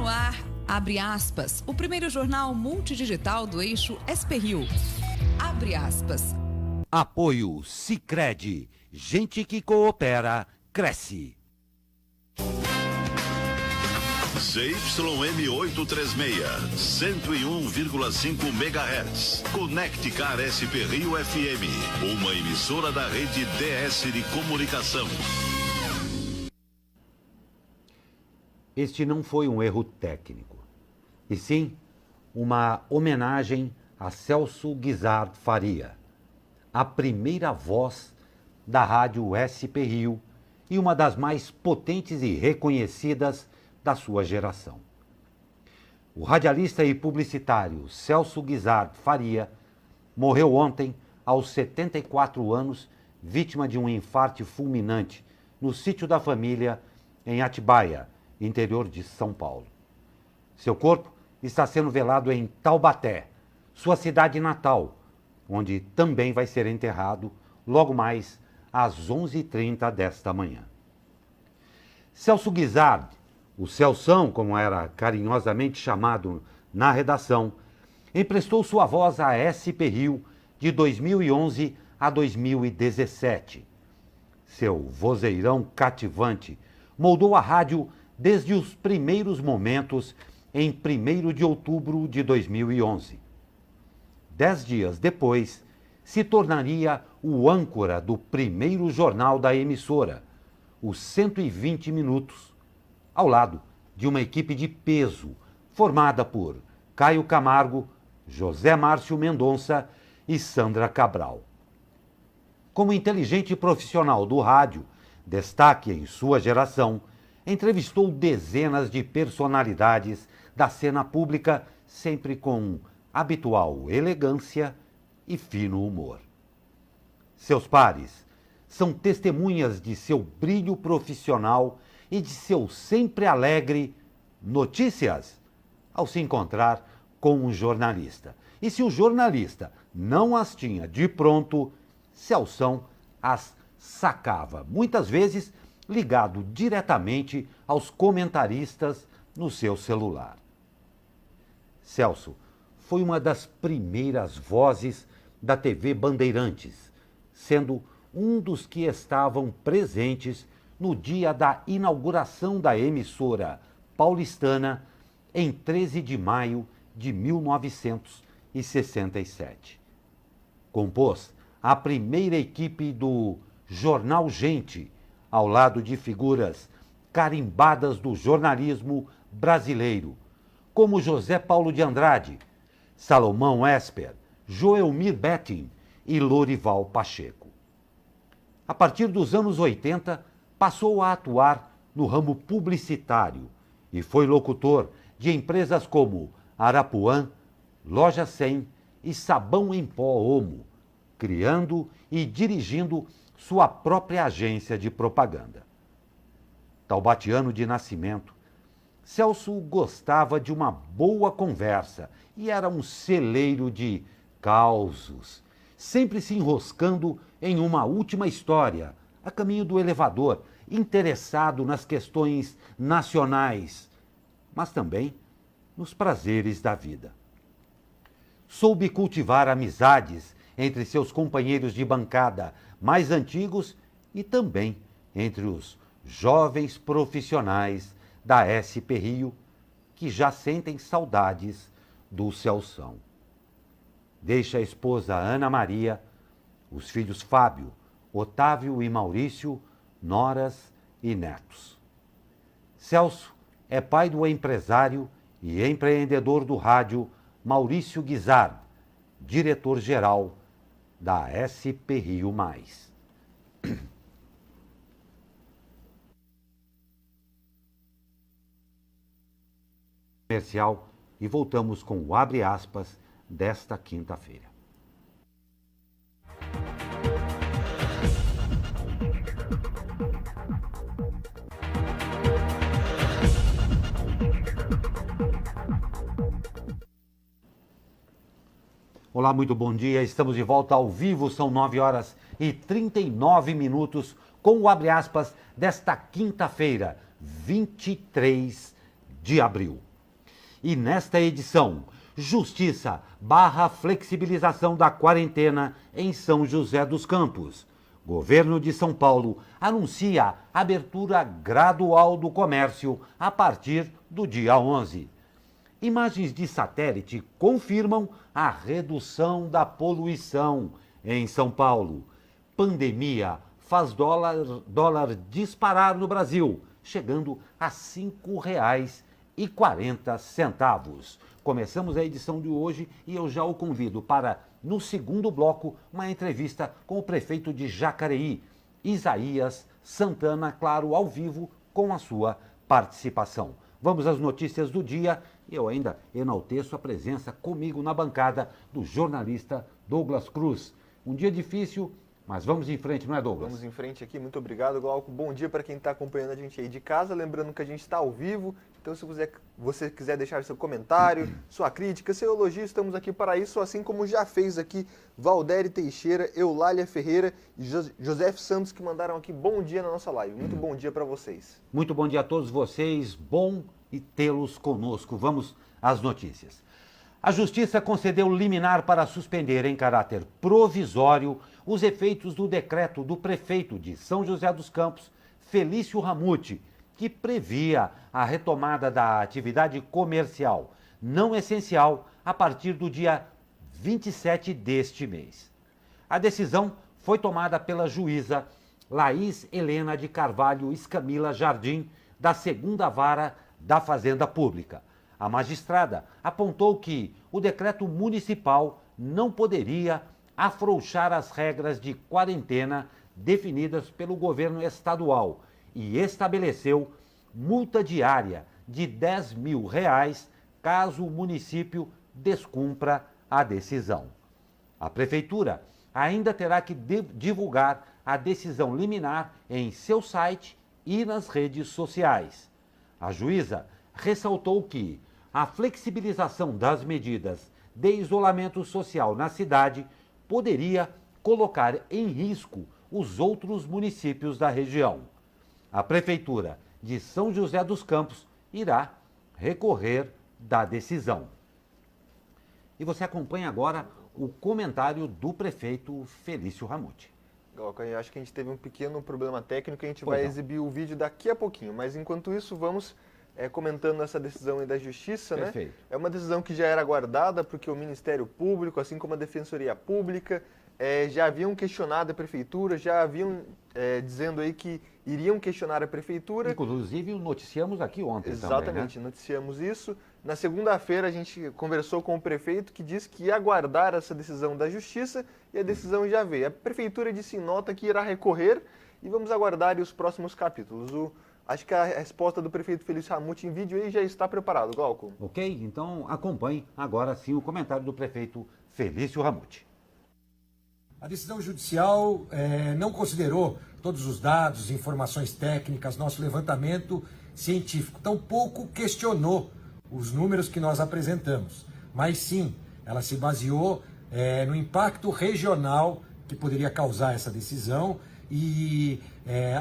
no ar, Abre Aspas, o primeiro jornal multidigital do eixo SP-Rio. Abre aspas. Apoio Sicredi. Gente que coopera, cresce. ZYM 836, 101,5 MHz. Conecticar SP-Rio FM, uma emissora da rede DS de comunicação. Este não foi um erro técnico, e sim uma homenagem a Celso Guizard Faria, a primeira voz da rádio SP-Rio e uma das mais potentes e reconhecidas da sua geração. O radialista e publicitário Celso Guizard Faria morreu ontem aos 74 anos, vítima de um infarte fulminante no sítio da família em Atibaia, interior de São Paulo. Seu corpo está sendo velado em Taubaté, sua cidade natal, onde também vai ser enterrado logo mais às 11h30 desta manhã. Celso Guizard, o Celção, como era carinhosamente chamado na redação, emprestou sua voz à SP-Rio de 2011 a 2017. Seu vozeirão cativante moldou a rádio desde os primeiros momentos em 1º de outubro de 2011. 10 dias depois, se tornaria o âncora do primeiro jornal da emissora, os 120 Minutos, ao lado de uma equipe de peso formada por Caio Camargo, José Márcio Mendonça e Sandra Cabral. Como inteligente profissional do rádio, destaque em sua geração, entrevistou dezenas de personalidades da cena pública, sempre com habitual elegância e fino humor. Seus pares são testemunhas de seu brilho profissional e de seu sempre alegre notícias ao se encontrar com um jornalista. E se o jornalista não as tinha de pronto, Celção as sacava, muitas vezes ligado diretamente aos comentaristas no seu celular. Celso foi uma das primeiras vozes da TV Bandeirantes, sendo um dos que estavam presentes no dia da inauguração da emissora paulistana em 13 de maio de 1967. Compôs a primeira equipe do Jornal Gente, ao lado de figuras carimbadas do jornalismo brasileiro, como José Paulo de Andrade, Salomão Esper, Joelmir Betting e Lorival Pacheco. A partir dos anos 80, passou a atuar no ramo publicitário e foi locutor de empresas como Arapuã, Loja 100 e Sabão em Pó Omo, criando e dirigindo sua própria agência de propaganda. Taubatiano de nascimento, Celso gostava de uma boa conversa e era um celeiro de causos, sempre se enroscando em uma última história, a caminho do elevador, interessado nas questões nacionais, mas também nos prazeres da vida. Soube cultivar amizades entre seus companheiros de bancada mais antigos e também entre os jovens profissionais da SP-Rio que já sentem saudades do Celção. Deixa a esposa Ana Maria, os filhos Fábio, Otávio e Maurício, noras e netos. Celso é pai do empresário e empreendedor do rádio Maurício Guizard, diretor-geral da SP-Rio+. Comercial e voltamos com o Abre Aspas desta quinta-feira. Olá, muito bom dia. Estamos de volta ao vivo. São 9h39 com o Abre Aspas desta quinta-feira, 23 de abril. E nesta edição, Justiça barra flexibilização da quarentena em São José dos Campos. Governo de São Paulo anuncia abertura gradual do comércio a partir do dia 11. Imagens de satélite confirmam a redução da poluição em São Paulo. Pandemia faz dólar disparar no Brasil, chegando a R$ 5,40. Começamos a edição de hoje e eu já o convido para, no segundo bloco, uma entrevista com o prefeito de Jacareí, Isaías Santana, claro, ao vivo, com a sua participação. Vamos às notícias do dia e eu ainda enalteço a presença comigo na bancada do jornalista Douglas Cruz. Um dia difícil, mas vamos em frente, não é, Douglas? Vamos em frente aqui, muito obrigado, Glauco. Bom dia para quem está acompanhando a gente aí de casa. Lembrando que a gente está ao vivo, então se você quiser deixar seu comentário, sua crítica, seu elogio, estamos aqui para isso, assim como já fez aqui Valdério Teixeira, Eulália Ferreira e José Santos, que mandaram aqui bom dia na nossa live. Muito bom dia para vocês. Muito bom dia a todos vocês, bom e tê-los conosco. Vamos às notícias. A Justiça concedeu liminar para suspender em caráter provisório os efeitos do decreto do prefeito de São José dos Campos, Felício Ramute, que previa a retomada da atividade comercial não essencial a partir do dia 27 deste mês. A decisão foi tomada pela juíza Laís Helena de Carvalho Escamila Jardim, da 2ª Vara da Fazenda Pública. A magistrada apontou que o decreto municipal não poderia afrouxar as regras de quarentena definidas pelo governo estadual e estabeleceu multa diária de R$ 10 mil caso o município descumpra a decisão. A prefeitura ainda terá que divulgar a decisão liminar em seu site e nas redes sociais. A juíza ressaltou que a flexibilização das medidas de isolamento social na cidade poderia colocar em risco os outros municípios da região. A Prefeitura de São José dos Campos irá recorrer da decisão. E você acompanha agora o comentário do prefeito Felício Ramute. Eu acho que a gente teve um pequeno problema técnico, a gente vai exibir o vídeo daqui a pouquinho, mas enquanto isso vamos comentando essa decisão aí da Justiça, Perfeito. né? É uma decisão que já era aguardada, porque o Ministério Público, assim como a Defensoria Pública, já haviam questionado a Prefeitura, já haviam dizendo aí que iriam questionar a Prefeitura. Inclusive, noticiamos aqui ontem Exatamente, também, né? Noticiamos isso. Na segunda-feira, a gente conversou com o prefeito, que disse que ia aguardar essa decisão da Justiça, e a decisão já veio. A Prefeitura disse em nota que irá recorrer, e vamos aguardar os próximos capítulos. Acho que a resposta do prefeito Felício Ramute em vídeo aí já está preparado, Glauco. Ok? Então acompanhe agora sim o comentário do prefeito Felício Ramute. A decisão judicial não considerou todos os dados, informações técnicas, nosso levantamento científico. Tampouco questionou os números que nós apresentamos. Mas sim, ela se baseou no impacto regional que poderia causar essa decisão e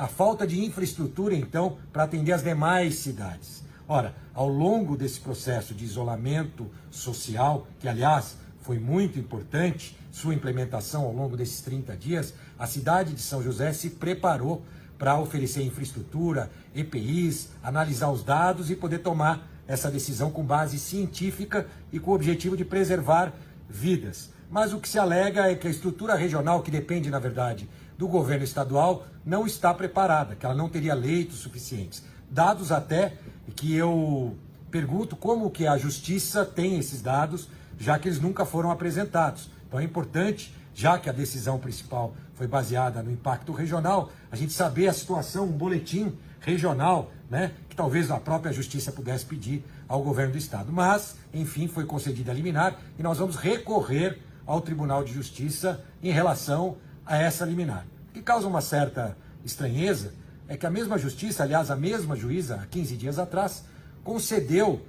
a falta de infraestrutura, então, para atender as demais cidades. Ora, ao longo desse processo de isolamento social, que, aliás, foi muito importante, sua implementação ao longo desses 30 dias, a cidade de São José se preparou para oferecer infraestrutura, EPIs, analisar os dados e poder tomar essa decisão com base científica e com o objetivo de preservar vidas. Mas o que se alega é que a estrutura regional, que depende, na verdade, do governo estadual, não está preparada, que ela não teria leitos suficientes. Dados até que eu pergunto como que a Justiça tem esses dados, já que eles nunca foram apresentados. Então é importante, já que a decisão principal foi baseada no impacto regional, a gente saber a situação, um boletim regional, né, que talvez a própria Justiça pudesse pedir ao governo do Estado. Mas, enfim, foi concedida a liminar e nós vamos recorrer ao Tribunal de Justiça em relação a essa liminar. O que causa uma certa estranheza é que a mesma Justiça, aliás, a mesma juíza, há 15 dias atrás, concedeu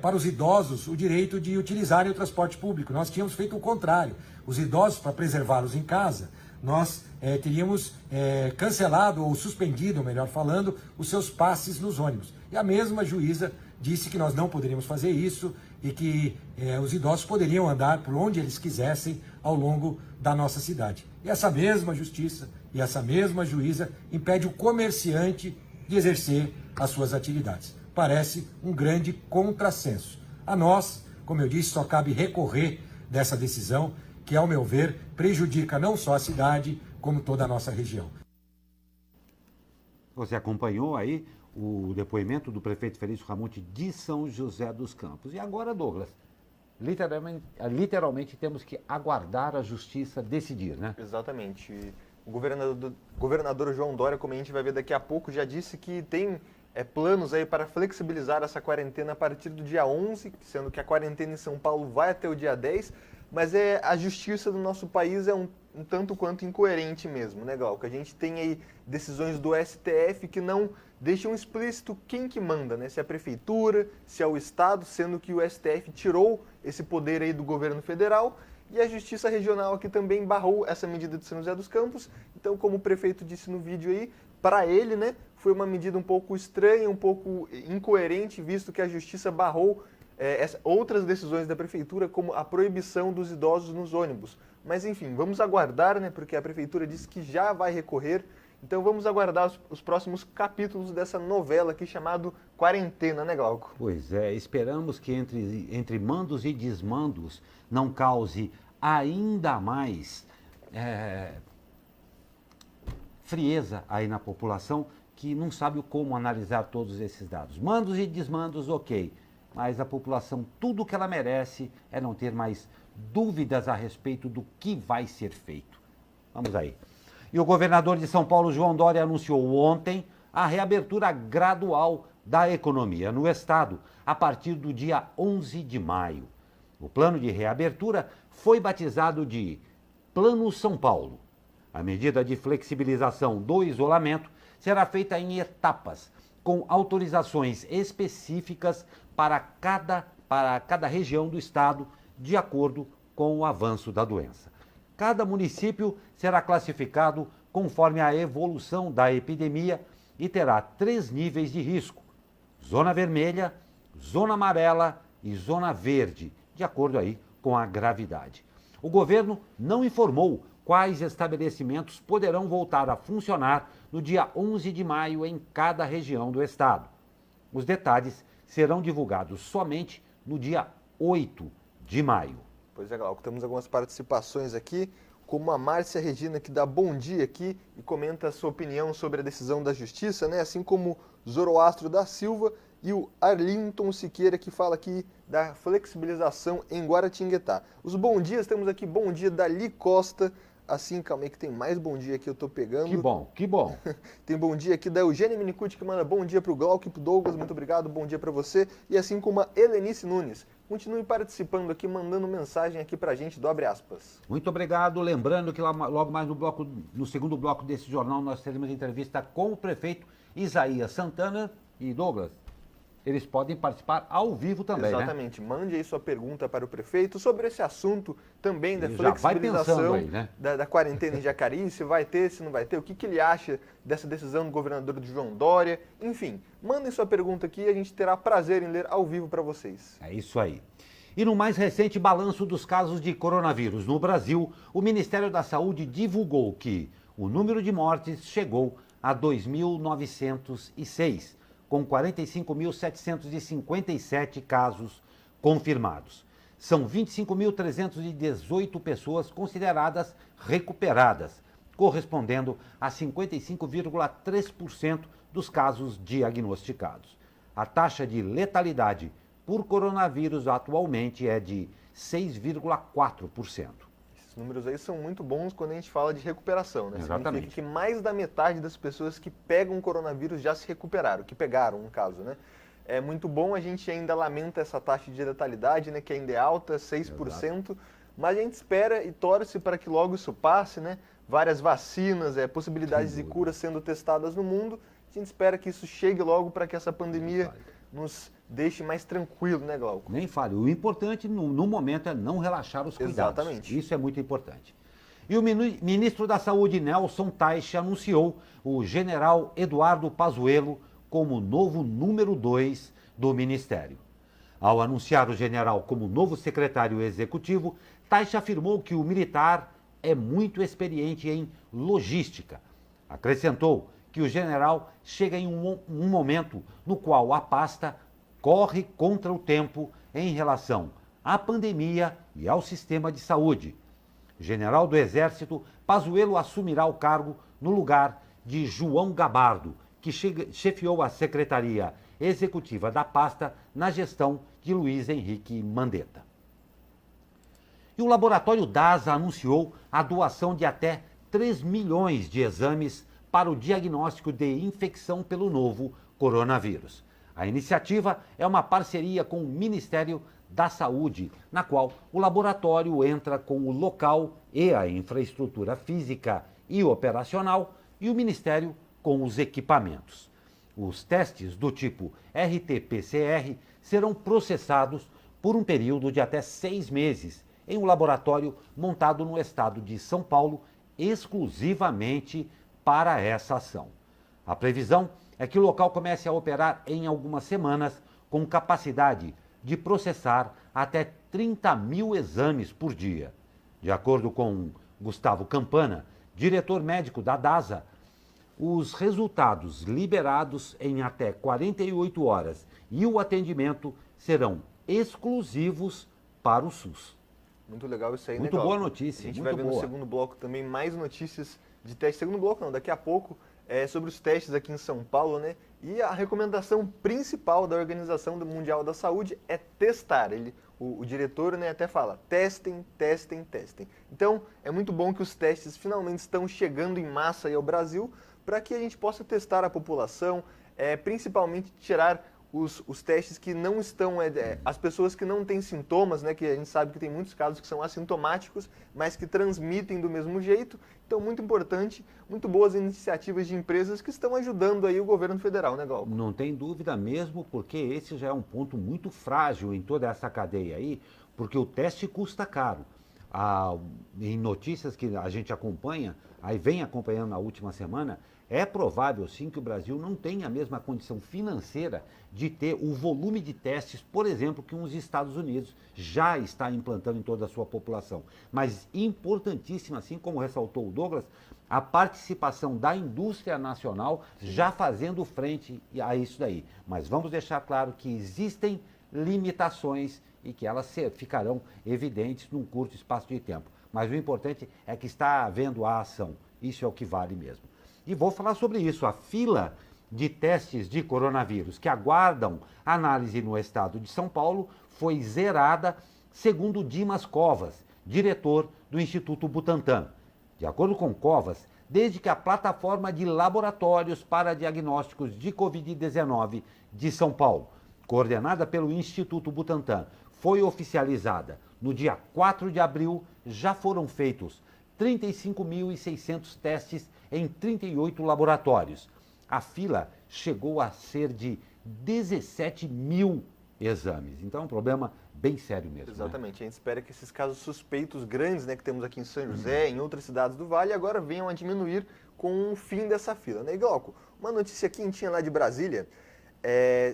para os idosos o direito de utilizarem o transporte público. Nós tínhamos feito o contrário. Os idosos, para preservá-los em casa, nós teríamos cancelado ou suspendido, melhor falando, os seus passes nos ônibus. E a mesma juíza disse que nós não poderíamos fazer isso e que os idosos poderiam andar por onde eles quisessem ao longo da nossa cidade. E essa mesma justiça e essa mesma juíza impede o comerciante de exercer as suas atividades. Parece um grande contrassenso. A nós, como eu disse, só cabe recorrer dessa decisão, que, ao meu ver, prejudica não só a cidade, como toda a nossa região. Você acompanhou aí o depoimento do prefeito Felício Ramute de São José dos Campos. E agora, Douglas, literalmente temos que aguardar a justiça decidir, né? Exatamente. O governador João Dória, como a gente vai ver daqui a pouco, já disse que tem planos aí para flexibilizar essa quarentena a partir do dia 11, sendo que a quarentena em São Paulo vai até o dia 10, mas a justiça do nosso país é um tanto quanto incoerente mesmo, né, Glauco? A gente tem aí decisões do STF que não deixam explícito quem que manda, né? Se é a prefeitura, se é o Estado, sendo que o STF tirou esse poder aí do governo federal, e a Justiça Regional aqui também barrou essa medida de São José dos Campos. Então, como o prefeito disse no vídeo aí, para ele, né, foi uma medida um pouco estranha, um pouco incoerente, visto que a Justiça barrou outras decisões da prefeitura, como a proibição dos idosos nos ônibus. Mas, enfim, vamos aguardar, né, porque a prefeitura disse que já vai recorrer. Então, vamos aguardar os próximos capítulos dessa novela aqui chamado Quarentena, né, Glauco? Pois é, esperamos que entre mandos e desmandos não cause ainda mais frieza aí na população, que não sabe como analisar todos esses dados. Mandos e desmandos, ok, mas a população, tudo o que ela merece é não ter mais dúvidas a respeito do que vai ser feito. Vamos aí. E o governador de São Paulo, João Dória, anunciou ontem a reabertura gradual da economia no estado, a partir do dia 11 de maio. O plano de reabertura foi batizado de Plano São Paulo. A medida de flexibilização do isolamento será feita em etapas, com autorizações específicas para cada região do estado, de acordo com o avanço da doença. Cada município será classificado conforme a evolução da epidemia e terá 3 níveis de risco: zona vermelha, zona amarela e zona verde, de acordo aí com a gravidade. O governo não informou quais estabelecimentos poderão voltar a funcionar no dia 11 de maio em cada região do estado. Os detalhes serão divulgados somente no dia 8 de maio. Pois é, Glauco, temos algumas participações aqui, como a Márcia Regina, que dá bom dia aqui e comenta a sua opinião sobre a decisão da Justiça, né? Assim como Zoroastro da Silva e o Arlington Siqueira, que fala aqui da flexibilização em Guaratinguetá. Os bom dias, temos aqui bom dia da Li Costa. Assim, calma aí que tem mais bom dia que eu tô pegando. Que bom, que bom. Tem bom dia aqui da Eugênia Minicucci, que manda bom dia pro Glauco e pro Douglas, muito obrigado, bom dia para você. E assim como a Helenice Nunes. Continue participando aqui, mandando mensagem aqui pra gente do Abre Aspas. Muito obrigado. Lembrando que logo mais no segundo bloco desse jornal nós teremos entrevista com o prefeito Isaías Santana e Douglas. Eles podem participar ao vivo também, Exatamente. Né? Mande aí sua pergunta para o prefeito sobre esse assunto também da Ele flexibilização aí, né? da quarentena em Jacareí, se vai ter, se não vai ter, o que ele acha dessa decisão do governador João Dória, enfim. Mandem sua pergunta aqui e a gente terá prazer em ler ao vivo para vocês. É isso aí. E no mais recente balanço dos casos de coronavírus no Brasil, o Ministério da Saúde divulgou que o número de mortes chegou a 2.906, com 45.757 casos confirmados. São 25.318 pessoas consideradas recuperadas, correspondendo a 55,3% dos casos diagnosticados. A taxa de letalidade por coronavírus atualmente é de 6,4%. Esses números aí são muito bons quando a gente fala de recuperação, né? Exatamente. Significa que mais da metade das pessoas que pegam o coronavírus já se recuperaram, que pegaram, no caso, né? É muito bom, a gente ainda lamenta essa taxa de letalidade, né? Que ainda é alta, 6%, Exato. Mas a gente espera e torce para que logo isso passe, né? Várias vacinas, possibilidades de cura sendo testadas no mundo. A gente espera que isso chegue logo para que essa pandemia nos deixe mais tranquilo, né, Glauco? Nem fale. O importante no momento é não relaxar os cuidados. Exatamente. Isso é muito importante. E o ministro da Saúde, Nelson Teich, anunciou o general Eduardo Pazuello como novo número 2 do Ministério. Ao anunciar o general como novo secretário executivo, Taixe afirmou que o militar é muito experiente em logística. Acrescentou que o general chega em um momento no qual a pasta corre contra o tempo em relação à pandemia e ao sistema de saúde. General do Exército, Pazuello assumirá o cargo no lugar de João Gabardo, que chefiou a Secretaria Executiva da pasta na gestão de Luiz Henrique Mandetta. E o laboratório DASA anunciou a doação de até 3 milhões de exames para o diagnóstico de infecção pelo novo coronavírus. A iniciativa é uma parceria com o Ministério da Saúde, na qual o laboratório entra com o local e a infraestrutura física e operacional e o Ministério com os equipamentos. Os testes do tipo RT-PCR serão processados por um período de até 6 meses em um laboratório montado no estado de São Paulo exclusivamente para essa ação. A previsão é que o local comece a operar em algumas semanas com capacidade de processar até 30 mil exames por dia. De acordo com Gustavo Campana, diretor médico da DASA, os resultados liberados em até 48 horas e o atendimento serão exclusivos para o SUS. Muito legal isso aí, né, Muito Glauco? boa notícia, A gente muito vai ver boa. no segundo bloco também mais notícias de teste. Segundo bloco não, daqui a pouco, sobre os testes aqui em São Paulo, né? E a recomendação principal da Organização Mundial da Saúde é testar. O diretor, né, até fala, testem, testem, testem. Então, é muito bom que os testes finalmente estão chegando em massa aí ao Brasil para que a gente possa testar a população, principalmente tirar os testes que não estão, as pessoas que não têm sintomas, né, que a gente sabe que tem muitos casos que são assintomáticos, mas que transmitem do mesmo jeito. Então, muito importante, muito boas iniciativas de empresas que estão ajudando aí o governo federal, né, Glauco? Não tem dúvida mesmo, porque esse já é um ponto muito frágil em toda essa cadeia aí, porque o teste custa caro. Em notícias que a gente acompanha, aí vem acompanhando na última semana, é provável sim que o Brasil não tenha a mesma condição financeira de ter o volume de testes, por exemplo, que os Estados Unidos já está implantando em toda a sua população. Mas importantíssima, assim como ressaltou o Douglas, a participação da indústria nacional já fazendo frente a isso daí. Mas vamos deixar claro que existem limitações e que elas ficarão evidentes num curto espaço de tempo. Mas o importante é que está havendo a ação. Isso é o que vale mesmo. E vou falar sobre isso. A fila de testes de coronavírus que aguardam análise no estado de São Paulo foi zerada, segundo Dimas Covas, diretor do Instituto Butantan. De acordo com Covas, desde que a plataforma de laboratórios para diagnósticos de Covid-19 de São Paulo, coordenada pelo Instituto Butantan, foi oficializada no dia 4 de abril, já foram feitos 35.600 testes em 38 laboratórios. A fila chegou a ser de 17 mil exames. Então é um problema bem sério mesmo. Exatamente. Né? A gente espera que esses casos suspeitos grandes, né, que temos aqui em São José, em outras cidades do Vale, agora venham a diminuir com o fim dessa fila. Né? E, Glauco, uma notícia quentinha lá de Brasília.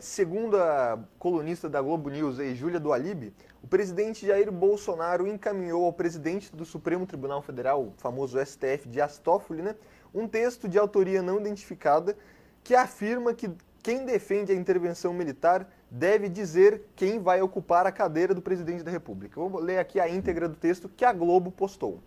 Segundo a colunista da Globo News, Júlia do Alibe, o presidente Jair Bolsonaro encaminhou ao presidente do Supremo Tribunal Federal, o famoso STF, Dias Toffoli, né, um texto de autoria não identificada que afirma que quem defende a intervenção militar deve dizer quem vai ocupar a cadeira do presidente da República. Eu vou ler aqui a íntegra do texto que a Globo postou.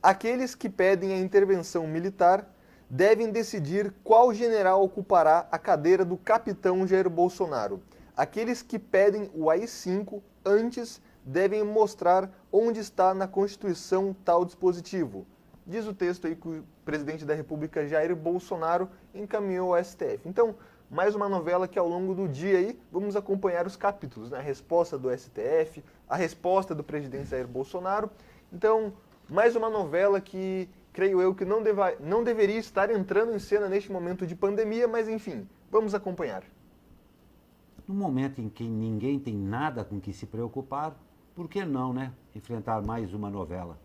Aqueles que pedem a intervenção militar devem decidir qual general ocupará a cadeira do capitão Jair Bolsonaro. Aqueles que pedem o AI-5 antes devem mostrar onde está na Constituição tal dispositivo. Diz o texto aí que o presidente da República, Jair Bolsonaro, encaminhou ao STF. Então, mais uma novela que ao longo do dia aí vamos acompanhar os capítulos, né? A resposta do STF, a resposta do presidente Jair Bolsonaro. Então, mais uma novela que creio eu que não deveria estar entrando em cena neste momento de pandemia, mas enfim, vamos acompanhar. No momento em que ninguém tem nada com que se preocupar, por que não, né? Enfrentar mais uma novela.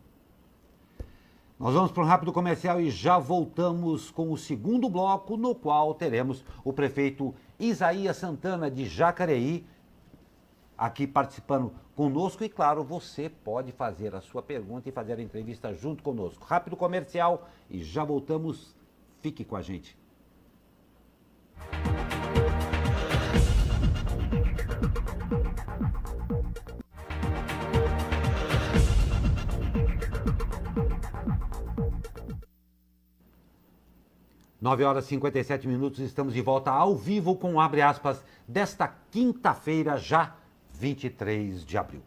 Nós vamos para um rápido comercial e já voltamos com o segundo bloco, no qual teremos o prefeito Isaías Santana de Jacareí aqui participando conosco. E claro, você pode fazer a sua pergunta e fazer a entrevista junto conosco. Rápido comercial e já voltamos. Fique com a gente. Nove horas e 57 minutos, estamos de volta ao vivo com Abre Aspas desta quinta-feira, já 23 de abril.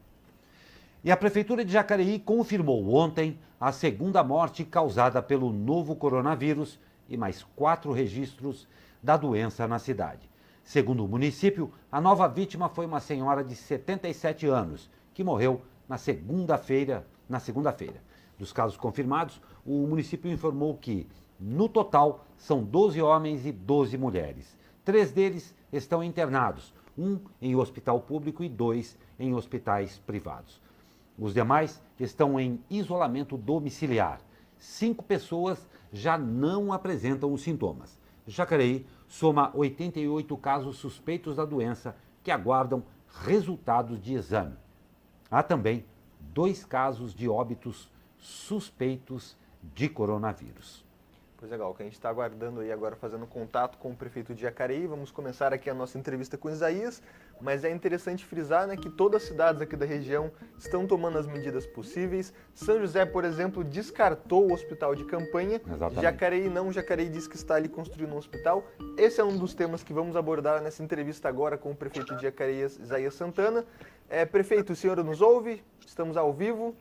E a Prefeitura de Jacareí confirmou ontem a segunda morte causada pelo novo coronavírus e mais 4 registros da doença na cidade. Segundo o município, a nova vítima foi uma senhora de 77 anos, que morreu na segunda-feira. Dos casos confirmados, o município informou que, no total, são 12 homens e 12 mulheres. 3 deles estão internados, 1 em hospital público e 2 em hospitais privados. Os demais estão em isolamento domiciliar. 5 pessoas já não apresentam os sintomas. Jacareí soma 88 casos suspeitos da doença que aguardam resultados de exame. Há também 2 casos de óbitos suspeitos de coronavírus. Pois é, Gal, que a gente está aguardando aí agora, fazendo contato com o prefeito de Jacareí. Vamos começar aqui a nossa entrevista com o Isaías, mas é interessante frisar, né, que todas as cidades aqui da região estão tomando as medidas possíveis. São José, por exemplo, descartou o hospital de campanha. Exatamente. Jacareí não, Jacareí diz que está ali construindo um hospital. Esse é um dos temas que vamos abordar nessa entrevista agora com o prefeito de Jacareí, Isaías Santana. Prefeito, o senhor nos ouve? Estamos ao vivo.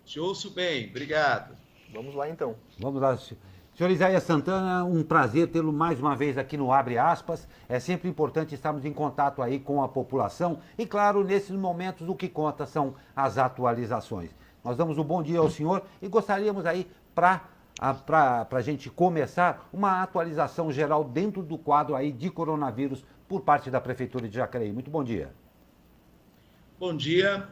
Te ouço bem, obrigado. Vamos lá, então. Vamos lá. Senhor Isaías Santana, um prazer tê-lo mais uma vez aqui no Abre Aspas. É sempre importante estarmos em contato aí com a população. E, claro, nesses momentos o que conta são as atualizações. Nós damos um bom dia ao senhor e gostaríamos aí, para a gente começar, uma atualização geral dentro do quadro aí de coronavírus por parte da Prefeitura de Jacareí. Muito bom dia. Bom dia.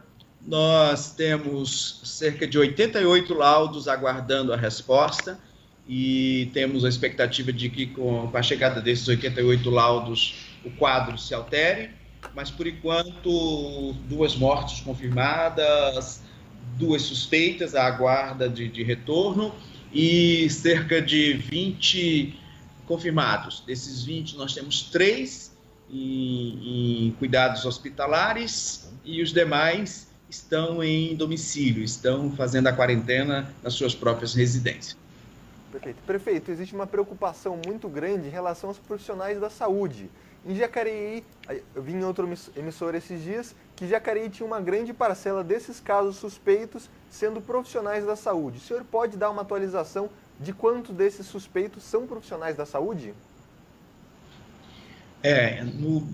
Nós temos cerca de 88 laudos aguardando a resposta e temos a expectativa de que com a chegada desses 88 laudos o quadro se altere, mas por enquanto 2 mortes confirmadas, 2 suspeitas à aguarda de retorno e cerca de 20 confirmados. Desses 20 nós temos 3 em cuidados hospitalares e os demais estão em domicílio, estão fazendo a quarentena nas suas próprias residências. Perfeito. Prefeito, existe uma preocupação muito grande em relação aos profissionais da saúde. Em Jacareí, eu vi em outra emissora esses dias, que Jacareí tinha uma grande parcela desses casos suspeitos sendo profissionais da saúde. O senhor pode dar uma atualização de quanto desses suspeitos são profissionais da saúde?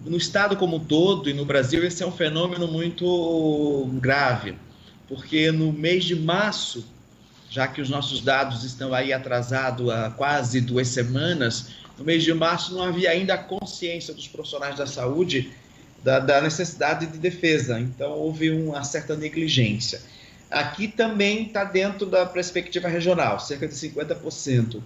No estado como um todo e no Brasil, esse é um fenômeno muito grave, porque no mês de março, já que os nossos dados estão aí atrasados há quase 2 semanas, no mês de março não havia ainda a consciência dos profissionais da saúde da necessidade de defesa, então houve uma certa negligência. Aqui também está dentro da perspectiva regional, cerca de 50%.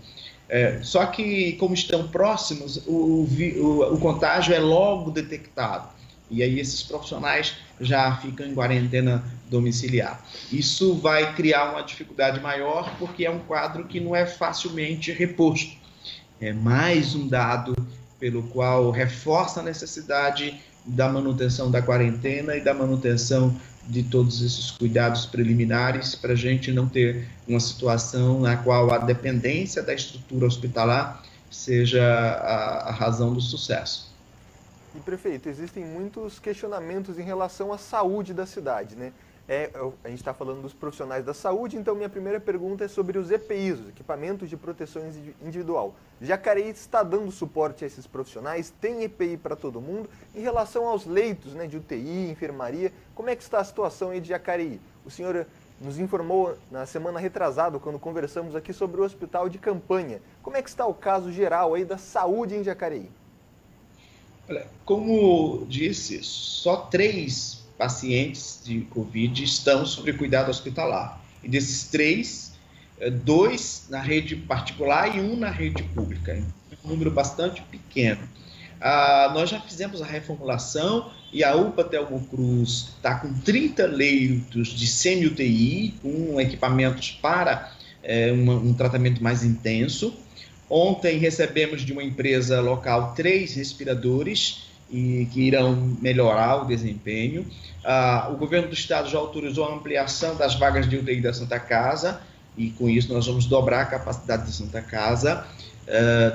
Só que, como estão próximos, o contágio é logo detectado. E aí esses profissionais já ficam em quarentena domiciliar. Isso vai criar uma dificuldade maior, porque é um quadro que não é facilmente reposto. É mais um dado pelo qual reforça a necessidade da manutenção da quarentena e da manutenção de todos esses cuidados preliminares para a gente não ter uma situação na qual a dependência da estrutura hospitalar seja a razão do sucesso. E, prefeito, existem muitos questionamentos em relação à saúde da cidade, né? A gente está falando dos profissionais da saúde, então minha primeira pergunta é sobre os EPIs, os equipamentos de proteção individual. Jacareí está dando suporte a esses profissionais? Tem EPI para todo mundo? Em relação aos leitos, né, de UTI, enfermaria, como é que está a situação aí de Jacareí? O senhor nos informou na semana retrasada, quando conversamos aqui sobre o hospital de campanha. Como é que está o caso geral aí da saúde em Jacareí? Olha, como disse, só 3 pacientes de Covid estão sob cuidado hospitalar. E desses 3, 2 na rede particular e 1 na rede pública. É um número bastante pequeno. Nós já fizemos a reformulação e a UPA Telmo Cruz está com 30 leitos de semi-UTI, com equipamentos para um tratamento mais intenso. Ontem recebemos de uma empresa local 3 respiradores que irão melhorar o desempenho. O governo do estado já autorizou a ampliação das vagas de UTI da Santa Casa e com isso nós vamos dobrar a capacidade da Santa Casa,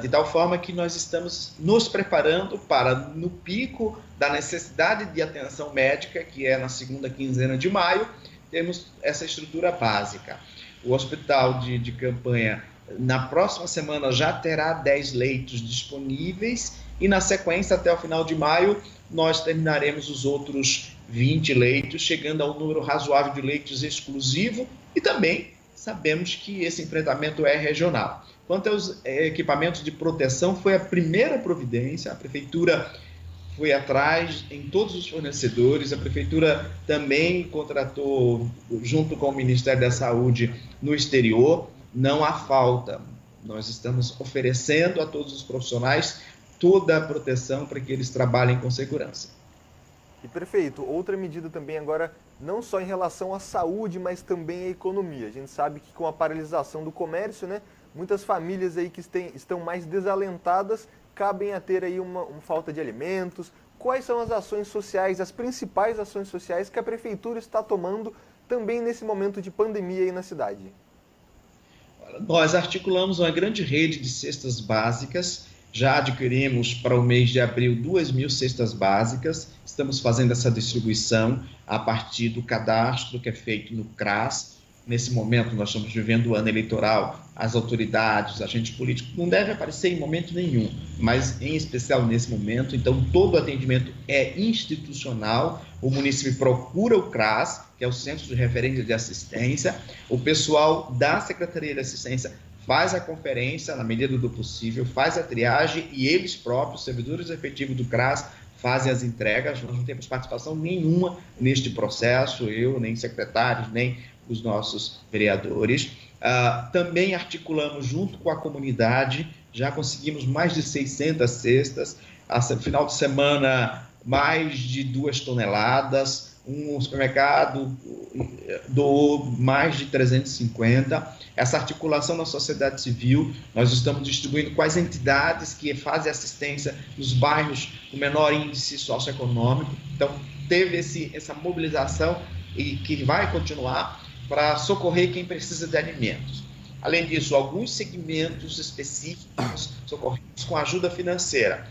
de tal forma que nós estamos nos preparando para, no pico da necessidade de atenção médica, que é na segunda quinzena de maio, temos essa estrutura básica. O hospital de campanha, na próxima semana, já terá 10 leitos disponíveis e, na sequência, até o final de maio, nós terminaremos os outros 20 leitos, chegando a um número razoável de leitos exclusivo e também sabemos que esse enfrentamento é regional. Quanto aos equipamentos de proteção, foi a primeira providência, a Prefeitura foi atrás em todos os fornecedores, a Prefeitura também contratou, junto com o Ministério da Saúde, no exterior, não há falta. Nós estamos oferecendo a todos os profissionais toda a proteção para que eles trabalhem com segurança. E, prefeito, outra medida também agora, não só em relação à saúde, mas também à economia. A gente sabe que com a paralisação do comércio, né, muitas famílias aí que estão mais desalentadas cabem a ter aí uma falta de alimentos. Quais são as ações sociais, as principais ações sociais que a Prefeitura está tomando também nesse momento de pandemia aí na cidade? Nós articulamos uma grande rede de cestas básicas. Já adquirimos para o mês de abril 2.000 cestas básicas. Estamos fazendo essa distribuição a partir do cadastro que é feito no CRAS. Nesse momento, nós estamos vivendo o ano eleitoral. As autoridades, os agentes políticos não devem aparecer em momento nenhum, mas em especial nesse momento. Então, todo o atendimento é institucional. O município procura o CRAS, que é o Centro de Referência de Assistência. O pessoal da Secretaria de Assistência faz a conferência, na medida do possível, faz a triagem e eles próprios, servidores efetivos do CRAS, fazem as entregas. Nós não temos participação nenhuma neste processo, eu, nem secretários, nem os nossos vereadores. Também articulamos junto com a comunidade, já conseguimos mais de 600 cestas, final de semana mais de 2 toneladas, um supermercado doou mais de 350. Essa articulação na sociedade civil, nós estamos distribuindo com as entidades que fazem assistência nos bairros com menor índice socioeconômico. Então, teve essa mobilização e que vai continuar para socorrer quem precisa de alimentos. Além disso, alguns segmentos específicos socorremos com ajuda financeira.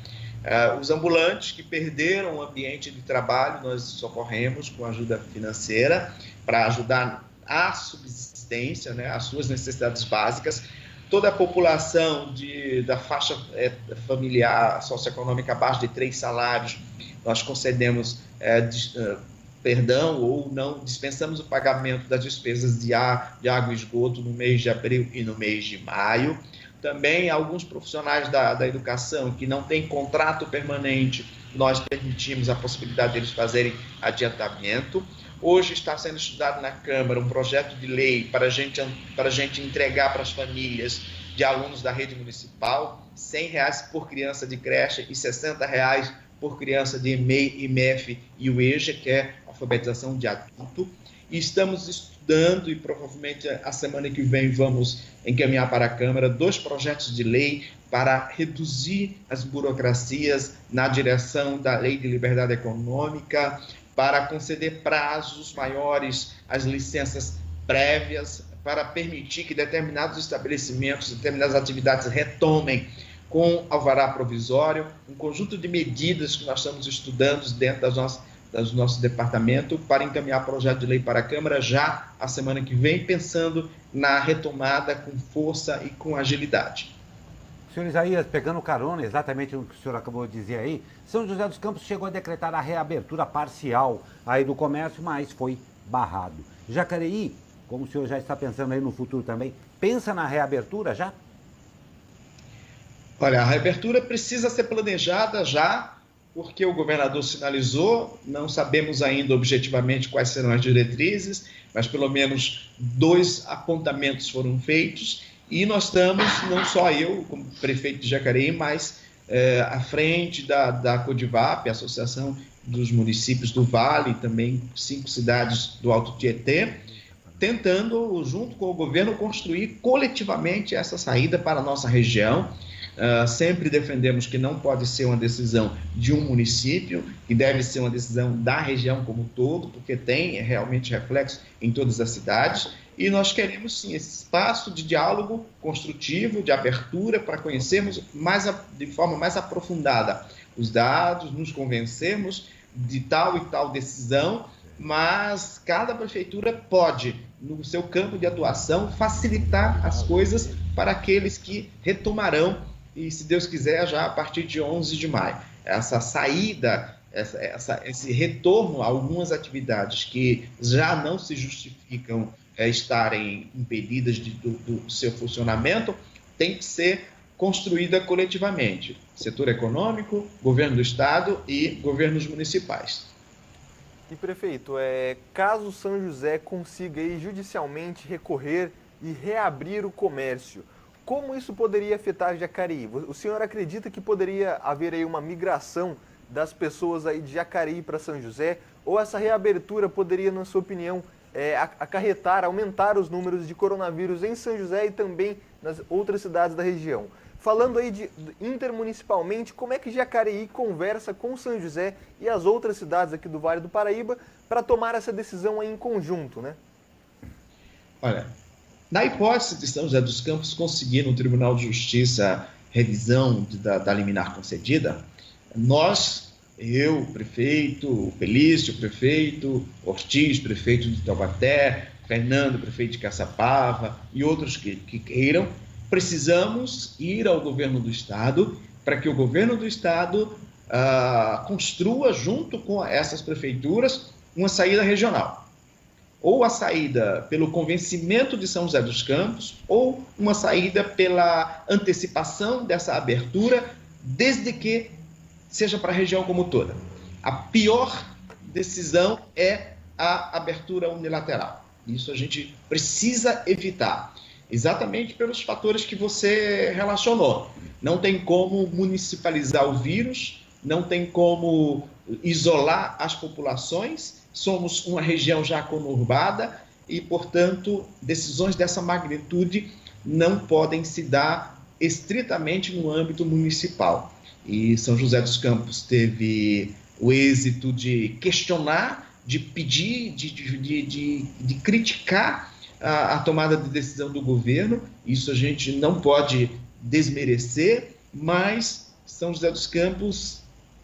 Os ambulantes que perderam o ambiente de trabalho, nós socorremos com ajuda financeira para ajudar a subsistência, né, as suas necessidades básicas. Toda a população da faixa familiar socioeconômica abaixo de 3 salários, nós concedemos perdão ou não, dispensamos o pagamento das despesas de água e esgoto no mês de abril e no mês de maio. Também alguns profissionais da educação que não têm contrato permanente, nós permitimos a possibilidade deles fazerem adiantamento. Hoje está sendo estudado na Câmara um projeto de lei para a gente entregar para as famílias de alunos da rede municipal R$100 por criança de creche e R$60 por criança de EMEI, IMEF e o EJA, que é alfabetização de adulto. E estamos estudando e provavelmente a semana que vem vamos encaminhar para a Câmara 2 projetos de lei para reduzir as burocracias na direção da Lei de Liberdade Econômica, para conceder prazos maiores às licenças prévias, para permitir que determinados estabelecimentos, determinadas atividades retomem com alvará provisório, um conjunto de medidas que nós estamos estudando dentro do nosso departamento para encaminhar projeto de lei para a Câmara já a semana que vem, pensando na retomada com força e com agilidade. Senhor Isaías, pegando carona, exatamente o que o senhor acabou de dizer aí, São José dos Campos chegou a decretar a reabertura parcial aí do comércio, mas foi barrado. Jacareí, como o senhor já está pensando aí no futuro também, pensa na reabertura já? Olha, a reabertura precisa ser planejada já porque o governador sinalizou, não sabemos ainda objetivamente quais serão as diretrizes, mas pelo menos 2 apontamentos foram feitos, e nós estamos, não só eu, como prefeito de Jacareí, mas à frente da Codivap, a Associação dos Municípios do Vale, também 5 cidades do Alto Tietê, tentando, junto com o governo, construir coletivamente essa saída para a nossa região. Sempre defendemos que não pode ser uma decisão de um município, que deve ser uma decisão da região como um todo, porque tem realmente reflexo em todas as cidades, e nós queremos sim esse espaço de diálogo construtivo, de abertura, para conhecermos de forma mais aprofundada os dados, nos convencermos de tal e tal decisão, mas cada prefeitura pode, no seu campo de atuação, facilitar as coisas para aqueles que retomarão, e se Deus quiser, já a partir de 11 de maio. Essa saída, esse retorno a algumas atividades que já não se justificam estarem impedidas do seu funcionamento, tem que ser construída coletivamente. Setor econômico, governo do estado e governos municipais. E prefeito, caso São José consiga aí, judicialmente recorrer e reabrir o comércio, como isso poderia afetar Jacareí? O senhor acredita que poderia haver aí uma migração das pessoas aí de Jacareí para São José? Ou essa reabertura poderia, na sua opinião, aumentar os números de coronavírus em São José e também nas outras cidades da região? Falando aí intermunicipalmente, como é que Jacareí conversa com São José e as outras cidades aqui do Vale do Paraíba para tomar essa decisão aí em conjunto, né? Olha, na hipótese de São José dos Campos conseguir no Tribunal de Justiça revisão da liminar concedida, eu, prefeito, o Felício, prefeito, Ortiz, prefeito de Taubaté, Fernando, prefeito de Caçapava e outros que queiram, precisamos ir ao governo do estado para que o governo do estado construa, junto com essas prefeituras, uma saída regional. Ou a saída pelo convencimento de São José dos Campos, ou uma saída pela antecipação dessa abertura, desde que seja para a região como toda. A pior decisão é a abertura unilateral. Isso a gente precisa evitar, exatamente pelos fatores que você relacionou. Não tem como municipalizar o vírus, não tem como isolar as populações, somos uma região já conurbada e, portanto, decisões dessa magnitude não podem se dar estritamente no âmbito municipal. E São José dos Campos teve o êxito de questionar, de pedir, de criticar a tomada de decisão do governo. Isso a gente não pode desmerecer, mas São José dos Campos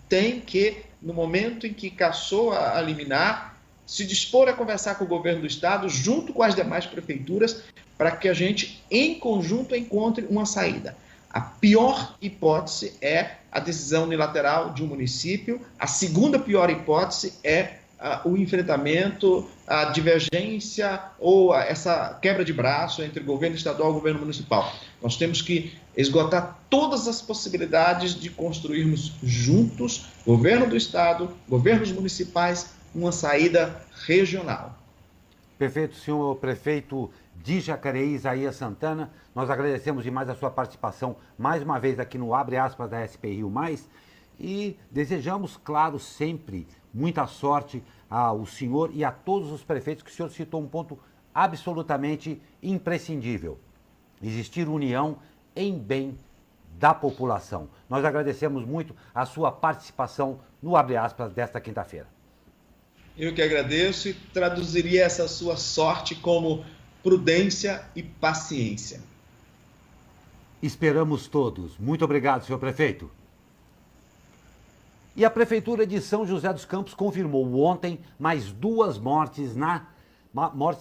tem que, no momento em que cassou a liminar, se dispor a conversar com o governo do estado, junto com as demais prefeituras, para que a gente, em conjunto, encontre uma saída. A pior hipótese é a decisão unilateral de um município. A segunda pior hipótese é o enfrentamento, a divergência ou essa quebra de braço entre governo estadual e governo municipal. Nós temos que esgotar todas as possibilidades de construirmos juntos, governo do estado, governos municipais, uma saída regional. Perfeito, senhor prefeito de Jacareí, Isaías Santana. Nós agradecemos demais a sua participação mais uma vez aqui no Abre Aspas da SP Rio Mais e desejamos, claro, sempre muita sorte ao senhor e a todos os prefeitos, que o senhor citou um ponto absolutamente imprescindível: existir união em bem da população. Nós agradecemos muito a sua participação no Abre Aspas desta quinta-feira. Eu que agradeço e traduziria essa sua sorte como prudência e paciência. Esperamos todos. Muito obrigado, senhor prefeito. E a Prefeitura de São José dos Campos confirmou ontem mais 2 mortes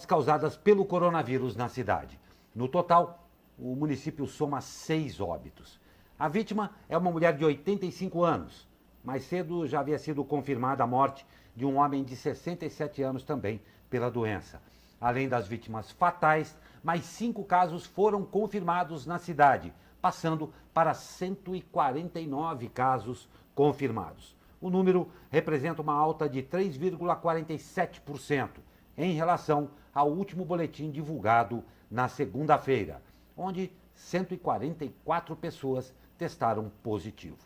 causadas pelo coronavírus na cidade. No total, o município soma 6 óbitos. A vítima é uma mulher de 85 anos. Mais cedo já havia sido confirmada a morte de um homem de 67 anos também pela doença. Além das vítimas fatais, mais 5 casos foram confirmados na cidade, passando para 149 casos confirmados. O número representa uma alta de 3,47% em relação ao último boletim divulgado na segunda-feira, onde 144 pessoas testaram positivo.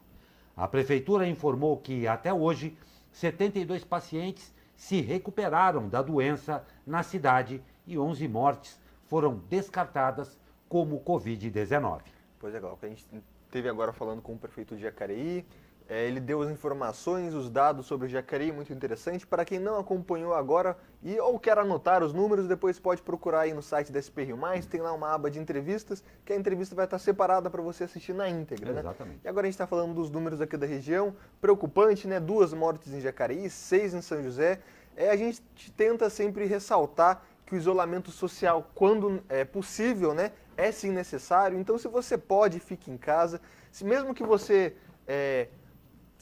A Prefeitura informou que, até hoje, 72 pacientes se recuperaram da doença na cidade e 11 mortes foram descartadas como Covid-19. Pois é, Glauco, a gente esteve agora falando com o prefeito de Jacareí. Ele deu as informações, os dados sobre o Jacareí, muito interessante. Para quem não acompanhou agora ou quer anotar os números, depois pode procurar aí no site da SP Rio Mais, tem lá uma aba de entrevistas, que a entrevista vai estar separada para você assistir na íntegra, né? Exatamente. E agora a gente está falando dos números aqui da região, preocupante, né? 2 mortes em Jacareí, 6 em São José. A gente tenta sempre ressaltar que o isolamento social, quando é possível, né, é sim necessário. Então, se você pode, fique em casa. Se mesmo que você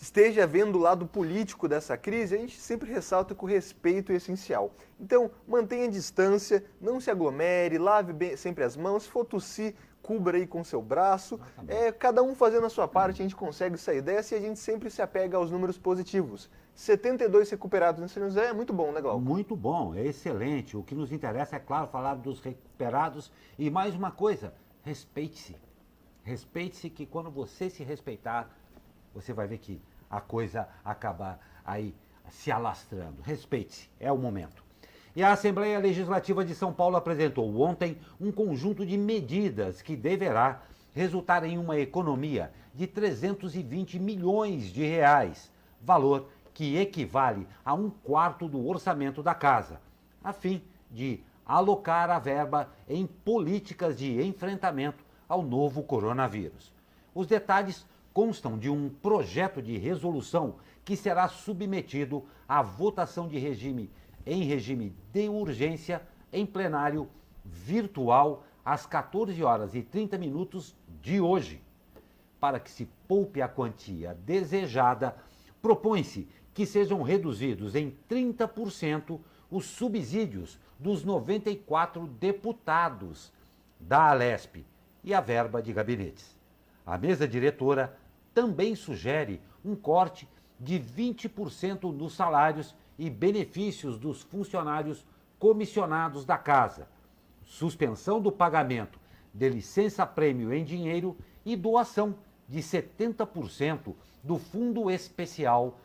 esteja vendo o lado político dessa crise, a gente sempre ressalta que o respeito é essencial. Então, mantenha a distância, não se aglomere, lave bem, sempre as mãos. Se for tossir, cubra aí com seu braço. Cada um fazendo a sua parte, a gente consegue sair dessa e a gente sempre se apega aos números positivos. 72 recuperados em São José é muito bom, né, Glauco? Muito bom, é excelente. O que nos interessa, é claro, falar dos recuperados. E mais uma coisa, respeite-se. Respeite-se, que quando você se respeitar, você vai ver que a coisa acaba aí se alastrando. Respeite-se, é o momento. E a Assembleia Legislativa de São Paulo apresentou ontem um conjunto de medidas que deverá resultar em uma economia de 320 milhões de reais, valor que equivale a 1/4 do orçamento da casa, a fim de alocar a verba em políticas de enfrentamento ao novo coronavírus. Os detalhes constam de um projeto de resolução que será submetido à votação em regime de urgência em plenário virtual às 14h30 de hoje. Para que se poupe a quantia desejada, propõe-se que sejam reduzidos em 30% os subsídios dos 94 deputados da Alesp e a verba de gabinetes. A mesa diretora também sugere um corte de 20% nos salários e benefícios dos funcionários comissionados da casa, suspensão do pagamento de licença-prêmio em dinheiro e doação de 70% do Fundo Especial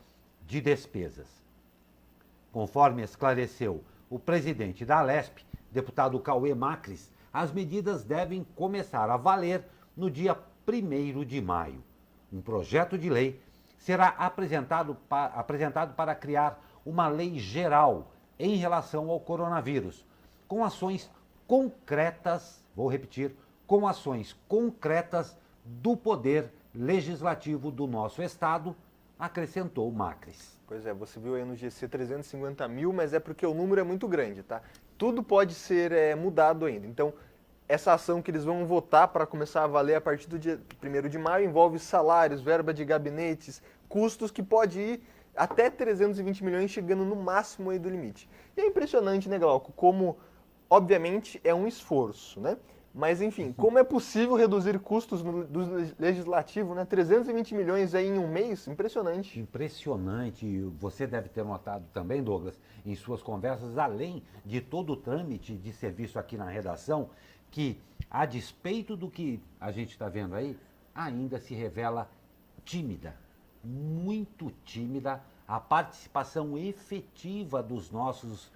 de Despesas. Conforme esclareceu o presidente da Alesp, deputado Cauê Macris, as medidas devem começar a valer no dia 1º de maio. Um projeto de lei será apresentado para criar uma lei geral em relação ao coronavírus, com ações concretas, vou repetir, com ações concretas do Poder Legislativo do nosso Estado, acrescentou Macris. Pois é, você viu aí no GC 350 mil, mas é porque o número é muito grande, tá? Tudo pode ser mudado ainda. Então, essa ação que eles vão votar para começar a valer a partir do dia 1º de maio envolve salários, verba de gabinetes, custos que pode ir até 320 milhões, chegando no máximo aí do limite. E é impressionante, né, Glauco, como, obviamente, é um esforço, né? Mas, enfim, como é possível reduzir custos do legislativo, né? 320 milhões aí em um mês? Impressionante. Impressionante. Você deve ter notado também, Douglas, em suas conversas, além de todo o trâmite de serviço aqui na redação, que, a despeito do que a gente está vendo aí, ainda se revela tímida, muito tímida, a participação efetiva dos nossos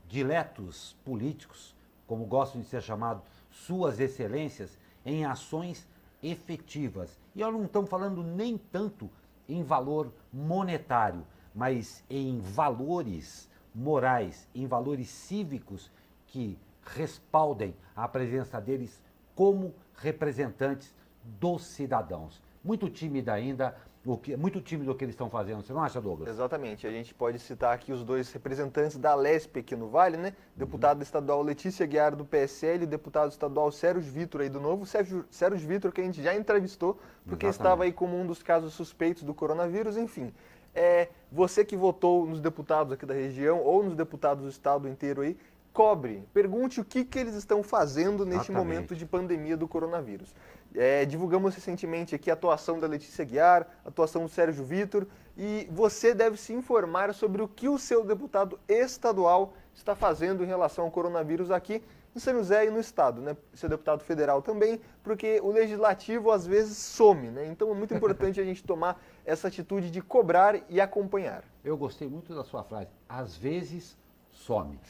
diletos políticos, como gostam de ser chamados, suas excelências, em ações efetivas. E nós não estamos falando nem tanto em valor monetário, mas em valores morais, em valores cívicos que respaldem a presença deles como representantes dos cidadãos. Muito tímida ainda, muito tímido o que eles estão fazendo, você não acha, Douglas? Exatamente, a gente pode citar aqui os dois representantes da Alesp aqui no Vale, né? Deputada estadual Letícia Guiar do PSL, deputado estadual Sérgio Vitor aí do Novo, Sérgio Vitor que a gente já entrevistou, porque estava aí como um dos casos suspeitos do coronavírus, enfim. Você que votou nos deputados aqui da região ou nos deputados do estado inteiro aí, cobre, pergunte o que eles estão fazendo neste momento de pandemia do coronavírus. Divulgamos recentemente aqui a atuação da Letícia Aguiar, a atuação do Sérgio Vitor, e você deve se informar sobre o que o seu deputado estadual está fazendo em relação ao coronavírus aqui em São José e no estado, né? Seu deputado federal também, porque o legislativo às vezes some, né? Então é muito importante a gente tomar essa atitude de cobrar e acompanhar. Eu gostei muito da sua frase, às vezes some.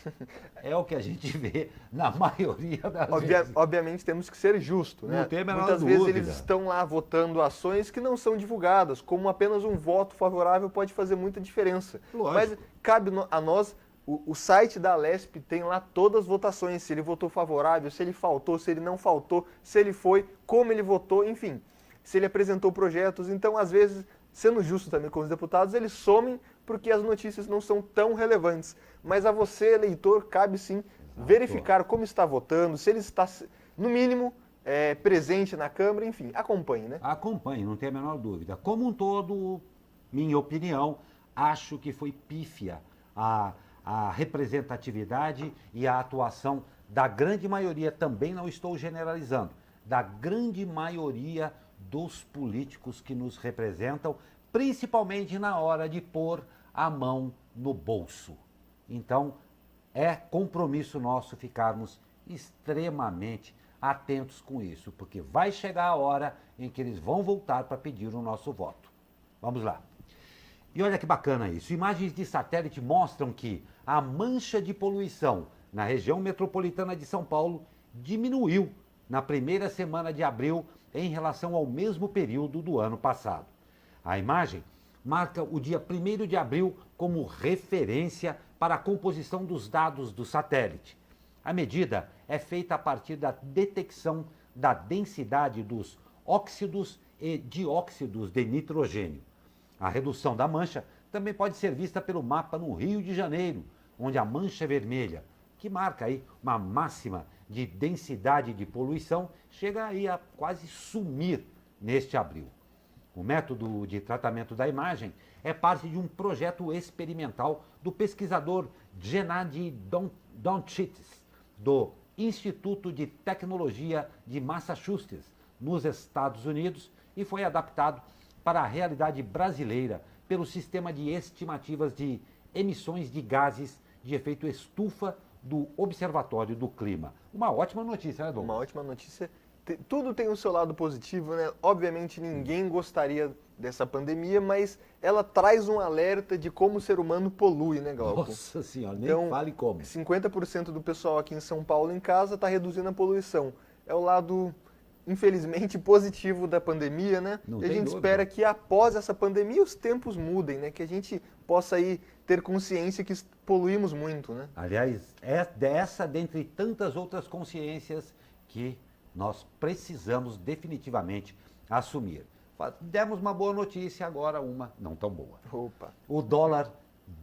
É o que a gente vê na maioria das vezes. Obviamente temos que ser justos, né? Não tem a menor Muitas dúvida. vezes eles estão lá votando ações que não são divulgadas, como apenas um voto favorável pode fazer muita diferença. Lógico. Mas cabe a nós, o site da Alesp tem lá todas as votações, se ele votou favorável, se ele faltou, se ele não faltou, se ele foi, como ele votou, enfim, se ele apresentou projetos. Então, às vezes, sendo justo também com os deputados, eles somem porque as notícias não são tão relevantes. Mas a você, eleitor, cabe sim verificar como está votando, se ele está, no mínimo, presente na Câmara, enfim, acompanhe, né? Acompanhe, não tem a menor dúvida. Como um todo, minha opinião, acho que foi pífia a representatividade e a atuação da grande maioria, também não estou generalizando, da grande maioria dos políticos que nos representam, principalmente na hora de pôr a mão no bolso. Então, é compromisso nosso ficarmos extremamente atentos com isso, porque vai chegar a hora em que eles vão voltar para pedir o nosso voto. Vamos lá. E olha que bacana isso. Imagens de satélite mostram que a mancha de poluição na região metropolitana de São Paulo diminuiu na primeira semana de abril em relação ao mesmo período do ano passado. A imagem marca o dia 1º de abril como referência para a composição dos dados do satélite. A medida é feita a partir da detecção da densidade dos óxidos e dióxidos de nitrogênio. A redução da mancha também pode ser vista pelo mapa no Rio de Janeiro, onde a mancha vermelha, que marca aí uma máxima de densidade de poluição, chega aí a quase sumir neste abril. O método de tratamento da imagem é parte de um projeto experimental do pesquisador Gennady Donchits, do Instituto de Tecnologia de Massachusetts, nos Estados Unidos, e foi adaptado para a realidade brasileira pelo Sistema de Estimativas de Emissões de Gases de Efeito Estufa do Observatório do Clima. Uma ótima notícia, né, Douglas? Uma ótima notícia. Tudo tem o seu lado positivo, né? Obviamente ninguém gostaria dessa pandemia, mas ela traz um alerta de como o ser humano polui, né, Glauco? Nossa senhora, nem então, fale como. 50% do pessoal aqui em São Paulo em casa está reduzindo a poluição. É o lado, infelizmente, positivo da pandemia, né? Não e a gente dúvida. espera que após essa pandemia os tempos mudem, né? Que a gente possa aí ter consciência que poluímos muito, né? Aliás, é dessa, dentre tantas outras consciências, que nós precisamos definitivamente assumir. Demos uma boa notícia, agora uma não tão boa. Opa. O dólar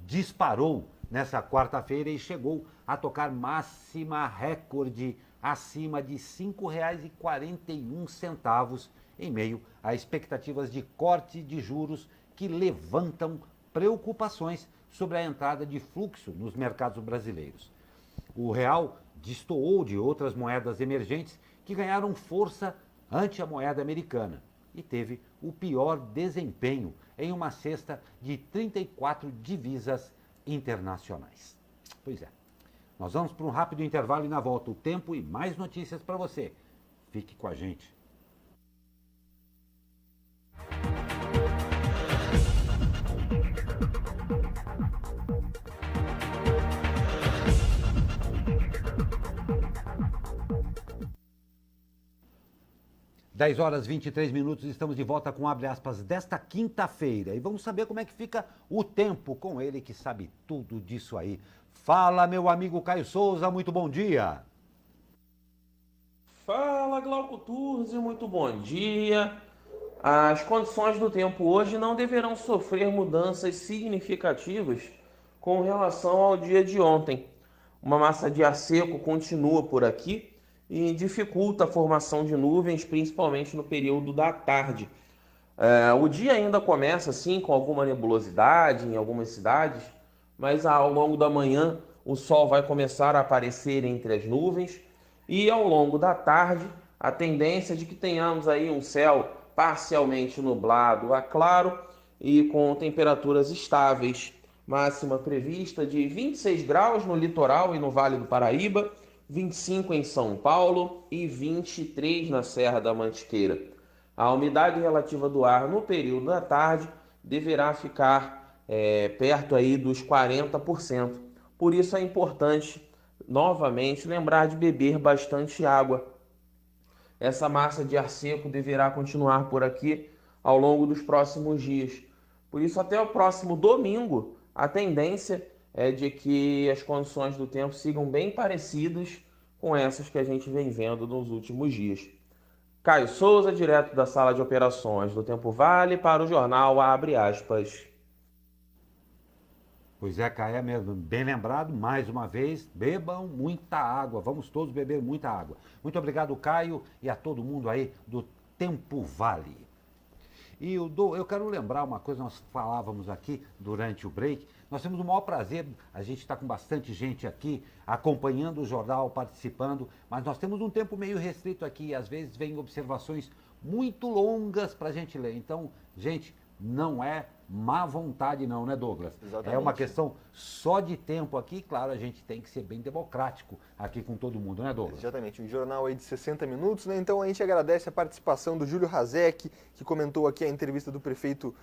disparou nessa quarta-feira e chegou a tocar máxima recorde acima de R$ 5,41 em meio a expectativas de corte de juros que levantam preocupações sobre a entrada de fluxo nos mercados brasileiros. O real destoou de outras moedas emergentes que ganharam força ante a moeda americana e teve o pior desempenho em uma cesta de 34 divisas internacionais. Pois é. Nós vamos para um rápido intervalo e na volta o tempo e mais notícias para você. Fique com a gente. Dez horas e 23 minutos, estamos de volta com abre aspas desta quinta-feira e vamos saber como é que fica o tempo com ele que sabe tudo disso aí. Fala, meu amigo Caio Souza, muito bom dia. Fala, Glauco Turzi, muito bom dia. As condições do tempo hoje não deverão sofrer mudanças significativas com relação ao dia de ontem. Uma massa de ar seco continua por aqui e dificulta a formação de nuvens, principalmente no período da tarde. O dia ainda começa assim com alguma nebulosidade em algumas cidades, mas ao longo da manhã o sol vai começar a aparecer entre as nuvens e ao longo da tarde a tendência é de que tenhamos aí um céu parcialmente nublado a claro e com temperaturas estáveis. Máxima prevista de 26 graus no litoral e no Vale do Paraíba, 25 em São Paulo e 23 na Serra da Mantiqueira. A umidade relativa do ar no período da tarde deverá ficar perto aí dos 40%. Por isso é importante, novamente, lembrar de beber bastante água. Essa massa de ar seco deverá continuar por aqui ao longo dos próximos dias. Por isso, até o próximo domingo, a tendência é de que as condições do tempo sigam bem parecidas com essas que a gente vem vendo nos últimos dias. Caio Souza, direto da sala de operações do Tempo Vale, para o jornal Abre Aspas. Pois é, Caio, é mesmo. Bem lembrado, mais uma vez, bebam muita água. Vamos todos beber muita água. Muito obrigado, Caio, e a todo mundo aí do Tempo Vale. E eu quero lembrar uma coisa, nós falávamos aqui durante o break, nós temos o maior prazer, a gente está com bastante gente aqui, acompanhando o jornal, participando, mas nós temos um tempo meio restrito aqui, e às vezes vem observações muito longas para a gente ler. Então, gente, não é má vontade não, né, Douglas? Exatamente. É uma questão só de tempo aqui, claro, a gente tem que ser bem democrático aqui com todo mundo, né, Douglas? Exatamente, um jornal aí de 60 minutos, né? Então a gente agradece a participação do Júlio Razek, que comentou aqui a entrevista do prefeito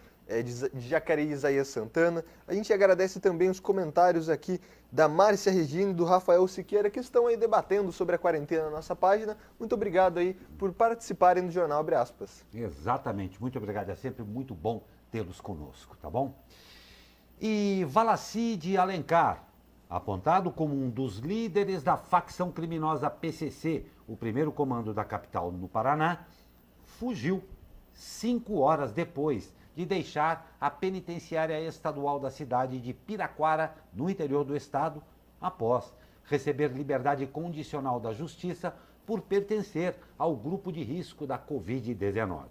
de Jacareí, Isaías Santana. A gente agradece também os comentários aqui da Márcia Regina e do Rafael Siqueira, que estão aí debatendo sobre a quarentena na nossa página. Muito obrigado aí por participarem do jornal Abre Aspas. Exatamente, muito obrigado, é sempre muito bom tê-los conosco, tá bom? E Valacide Alencar, apontado como um dos líderes da facção criminosa PCC, o primeiro comando da capital no Paraná, fugiu 5 horas depois de deixar a penitenciária estadual da cidade de Piraquara, no interior do estado, após receber liberdade condicional da justiça por pertencer ao grupo de risco da Covid-19.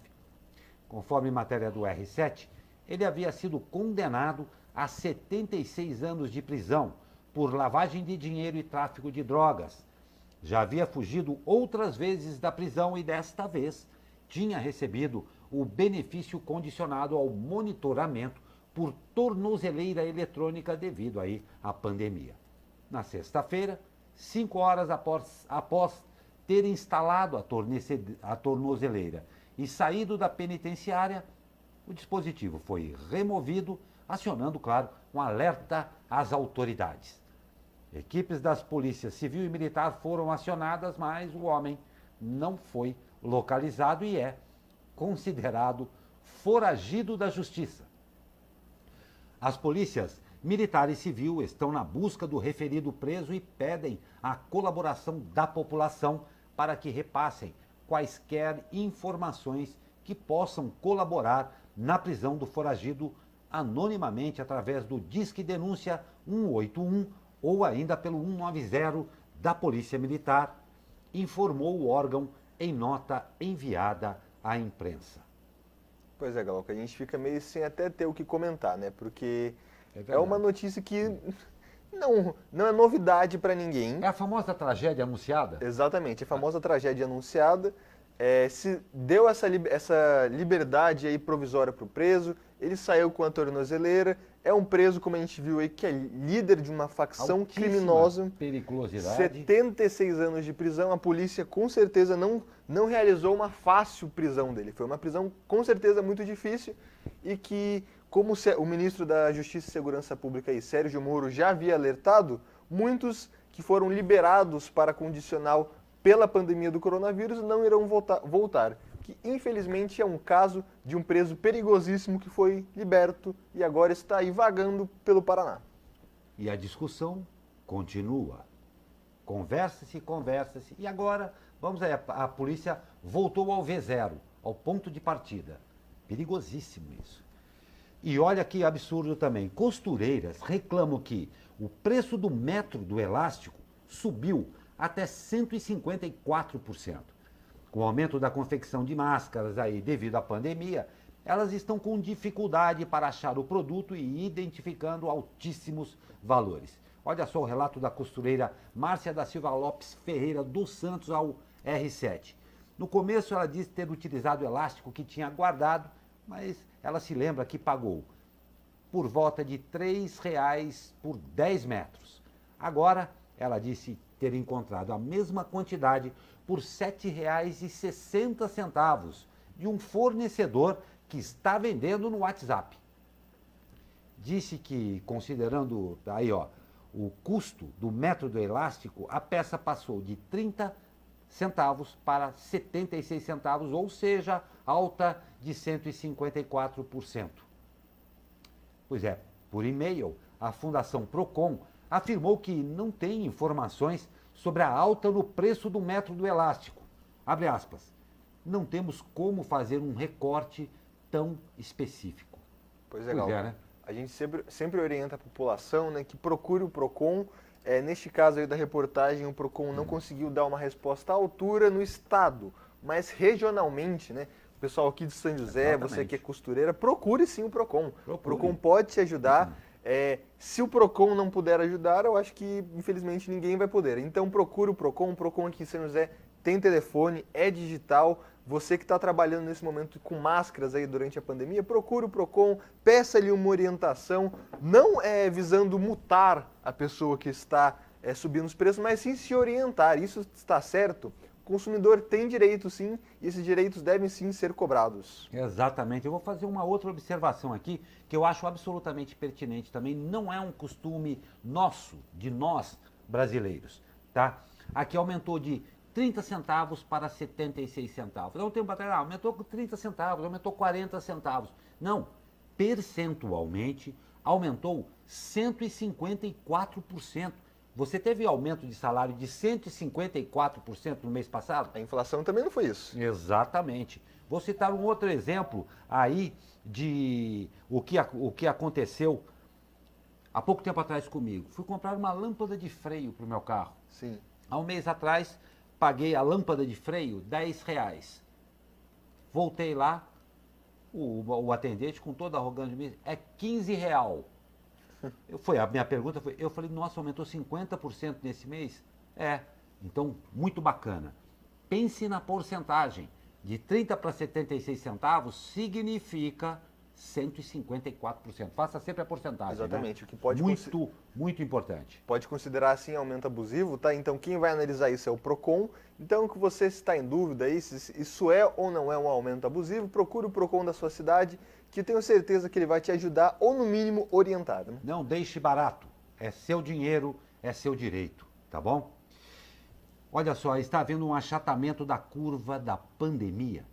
Conforme matéria do R7, ele havia sido condenado a 76 anos de prisão por lavagem de dinheiro e tráfico de drogas. Já havia fugido outras vezes da prisão e desta vez tinha recebido o benefício condicionado ao monitoramento por tornozeleira eletrônica devido aí à pandemia. Na sexta-feira, 5 horas após ter instalado a tornozeleira e saído da penitenciária, o dispositivo foi removido, acionando, claro, um alerta às autoridades. Equipes das polícias civil e militar foram acionadas, mas o homem não foi localizado e é considerado foragido da justiça. As polícias militar e civil estão na busca do referido preso e pedem a colaboração da população para que repassem quaisquer informações que possam colaborar na prisão do foragido anonimamente através do Disque Denúncia 181 ou ainda pelo 190 da Polícia Militar, informou o órgão em nota enviada à imprensa. Pois é, Glauco, a gente fica meio sem até ter o que comentar, né? Porque é uma notícia que não é novidade para ninguém. É a famosa tragédia anunciada? Exatamente, a famosa tragédia anunciada. Se deu essa liberdade aí provisória para o preso, ele saiu com a tornozeleira, é um preso, como a gente viu aí, que é líder de uma facção altíssima criminosa, periculosidade. 76 anos de prisão, a polícia com certeza não realizou uma fácil prisão dele, foi uma prisão com certeza muito difícil e que, como o ministro da Justiça e Segurança Pública aí, Sérgio Moro, já havia alertado, muitos que foram liberados para condicional pela pandemia do coronavírus não irão voltar. Que infelizmente é um caso de um preso perigosíssimo que foi liberto e agora está aí vagando pelo Paraná. E a discussão continua. Conversa-se e agora, vamos aí, a polícia voltou ao V0, ao ponto de partida. Perigosíssimo isso. E olha que absurdo também, costureiras reclamam que o preço do metro do elástico subiu até 154%. Com o aumento da confecção de máscaras aí devido à pandemia, elas estão com dificuldade para achar o produto e identificando altíssimos valores. Olha só o relato da costureira Márcia da Silva Lopes Ferreira dos Santos ao R7. No começo ela disse ter utilizado o elástico que tinha guardado, mas ela se lembra que pagou por volta de R$ 3,00 por 10 metros. Agora, ela disse ter encontrado a mesma quantidade por R$ 7,60 de um fornecedor que está vendendo no WhatsApp. Disse que, considerando aí, ó, o custo do metro do elástico, a peça passou de 30 centavos para 76 centavos, ou seja, alta de 154%. Pois é, por e-mail, a Fundação Procon afirmou que não tem informações sobre a alta no preço do metro do elástico. Abre aspas. Não temos como fazer um recorte tão específico. Pois é, Glauco. Né? A gente sempre orienta a população, né, que procure o Procon. Neste caso aí da reportagem, o Procon não conseguiu dar uma resposta à altura no estado, mas regionalmente, né? O pessoal aqui de São José, exatamente, você que é costureira, procure sim o Procon. O Procon pode te ajudar. Se o Procon não puder ajudar, eu acho que infelizmente ninguém vai poder. Então procure o Procon aqui em São José tem telefone, é digital. Você que está trabalhando nesse momento com máscaras aí durante a pandemia, procure o Procon, peça-lhe uma orientação, não visando multar a pessoa que está subindo os preços, mas sim se orientar. Isso está certo? O consumidor tem direito sim, e esses direitos devem sim ser cobrados. Exatamente. Eu vou fazer uma outra observação aqui, que eu acho absolutamente pertinente também. Não é um costume nosso, de nós brasileiros, tá? Aqui aumentou de 30 centavos para 76 centavos. Há um tempo atrás, aumentou 30 centavos, aumentou 40 centavos. Não, percentualmente aumentou 154%. Você teve aumento de salário de 154% no mês passado? A inflação também não foi isso. Exatamente. Vou citar um outro exemplo aí de o que aconteceu há pouco tempo atrás comigo. Fui comprar uma lâmpada de freio para o meu carro. Sim. Há um mês atrás, paguei a lâmpada de freio R$10. Voltei lá, o atendente com toda a arrogância me disse, é R$15. A minha pergunta foi, eu falei, nossa, aumentou 50% nesse mês? Então, muito bacana. Pense na porcentagem, de 30 para 76 centavos significa 154%. Faça sempre a porcentagem. Exatamente. Né? O que pode muito importante. Pode considerar assim aumento abusivo, tá? Então quem vai analisar isso é o Procon. Então que você está em dúvida aí se isso é ou não é um aumento abusivo, procure o Procon da sua cidade, que eu tenho certeza que ele vai te ajudar ou no mínimo orientar. Né? Não deixe barato. É seu dinheiro, é seu direito, tá bom? Olha só, está havendo um achatamento da curva da pandemia.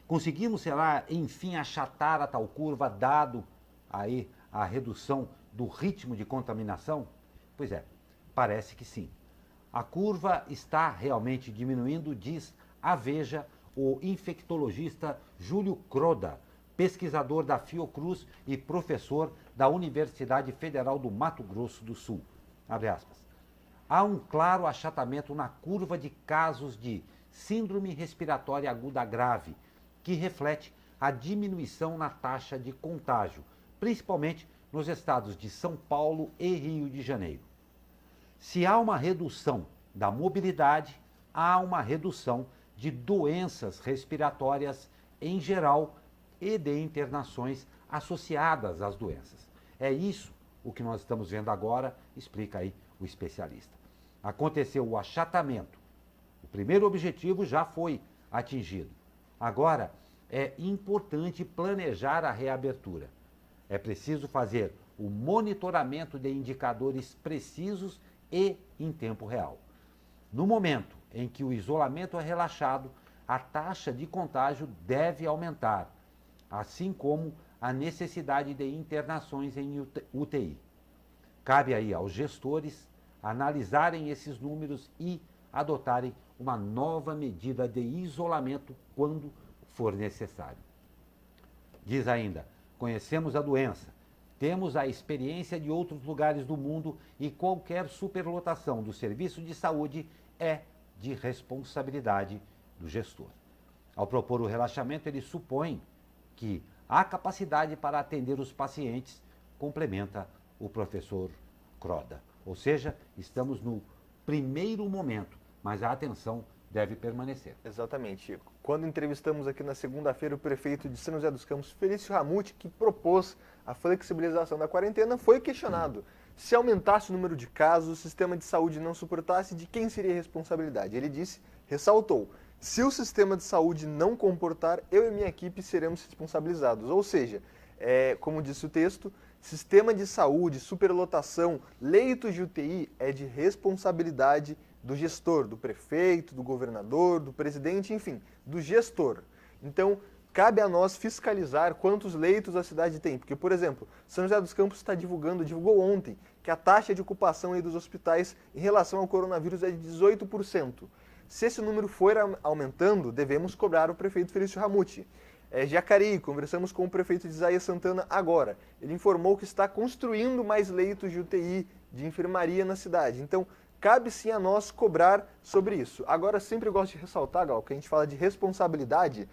Conseguimos, será, enfim, achatar a tal curva, dado aí a redução do ritmo de contaminação? Pois é, parece que sim. A curva está realmente diminuindo, diz a Veja o infectologista Júlio Croda, pesquisador da Fiocruz e professor da Universidade Federal do Mato Grosso do Sul. Abre aspas. Há um claro achatamento na curva de casos de síndrome respiratória aguda grave, que reflete a diminuição na taxa de contágio, principalmente nos estados de São Paulo e Rio de Janeiro. Se há uma redução da mobilidade, há uma redução de doenças respiratórias em geral e de internações associadas às doenças. É isso o que nós estamos vendo agora, explica aí o especialista. Aconteceu o achatamento. O primeiro objetivo já foi atingido. Agora, é importante planejar a reabertura. É preciso fazer o monitoramento de indicadores precisos e em tempo real. No momento em que o isolamento é relaxado, a taxa de contágio deve aumentar, assim como a necessidade de internações em UTI. Cabe aí aos gestores analisarem esses números e adotarem uma nova medida de isolamento quando for necessário. Diz ainda, conhecemos a doença, temos a experiência de outros lugares do mundo e qualquer superlotação do serviço de saúde é de responsabilidade do gestor. Ao propor o relaxamento, ele supõe que há capacidade para atender os pacientes, complementa o professor Croda. Ou seja, estamos no primeiro momento, mas a atenção deve permanecer. Exatamente. Quando entrevistamos aqui na segunda-feira o prefeito de São José dos Campos, Felício Ramute, que propôs a flexibilização da quarentena, foi questionado. Se aumentasse o número de casos, o sistema de saúde não suportasse, de quem seria a responsabilidade? Ele ressaltou, se o sistema de saúde não comportar, eu e minha equipe seremos responsabilizados. Ou seja, como disse o texto, sistema de saúde, superlotação, leitos de UTI é de responsabilidade do gestor, do prefeito, do governador, do presidente, enfim, do gestor. Então, cabe a nós fiscalizar quantos leitos a cidade tem. Porque, por exemplo, São José dos Campos divulgou ontem, que a taxa de ocupação aí dos hospitais em relação ao coronavírus é de 18%. Se esse número for aumentando, devemos cobrar o prefeito Felício Ramute. Jacareí, conversamos com o prefeito de Isaías Santana agora. Ele informou que está construindo mais leitos de UTI, de enfermaria na cidade. Então, cabe sim a nós cobrar sobre isso. Agora, sempre gosto de ressaltar, Gal, que a gente fala de responsabilidade,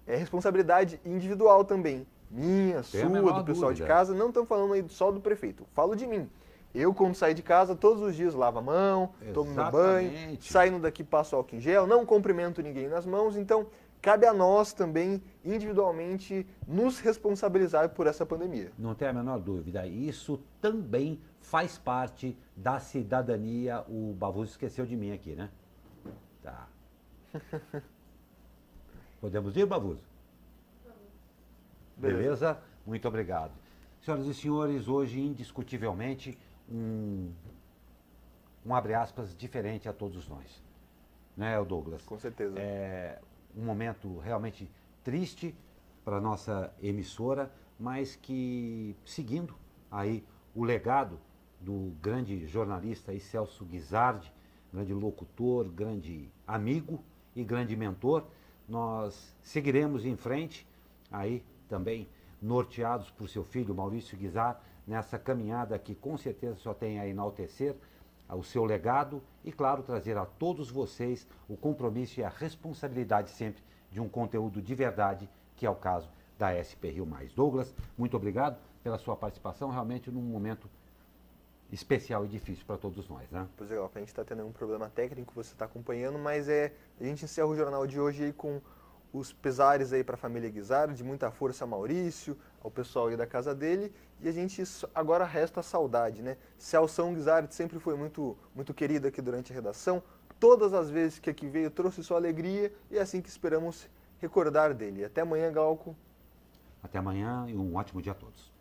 responsabilidade individual também. Minha, sua, do pessoal de casa. Não estamos falando aí só do prefeito. Falo de mim. Eu, quando saio de casa, todos os dias lavo a mão, tomo meu banho, saindo daqui, passo álcool em gel, não cumprimento ninguém nas mãos. Então, cabe a nós também, individualmente, nos responsabilizar por essa pandemia. Não tem a menor dúvida. Isso também faz parte da cidadania. O Bavuso esqueceu de mim aqui, né? Tá. Podemos ir, Bavuso? Beleza? Muito obrigado. Senhoras e senhores, hoje, indiscutivelmente, um abre aspas diferente a todos nós. Né, Douglas? Com certeza. É um momento realmente triste para a nossa emissora, mas que, seguindo aí o legado do grande jornalista Celso Guizardi, grande locutor, grande amigo e grande mentor, nós seguiremos em frente, aí também norteados por seu filho Maurício Guizar, nessa caminhada que com certeza só tem a enaltecer o seu legado e, claro, trazer a todos vocês o compromisso e a responsabilidade sempre de um conteúdo de verdade, que é o caso da SP Rio Mais. Douglas, muito obrigado pela sua participação, realmente num momento especial e difícil para todos nós, né? Pois é, a gente está tendo um problema técnico, você está acompanhando, mas a gente encerra o jornal de hoje aí com os pesares aí para a família Guizar, de muita força a Maurício, ao pessoal aí da casa dele, e a gente agora resta a saudade, né? Celção Guizar sempre foi muito, muito querido aqui durante a redação, todas as vezes que aqui veio trouxe sua alegria, e é assim que esperamos recordar dele. Até amanhã, Glauco. Até amanhã e um ótimo dia a todos.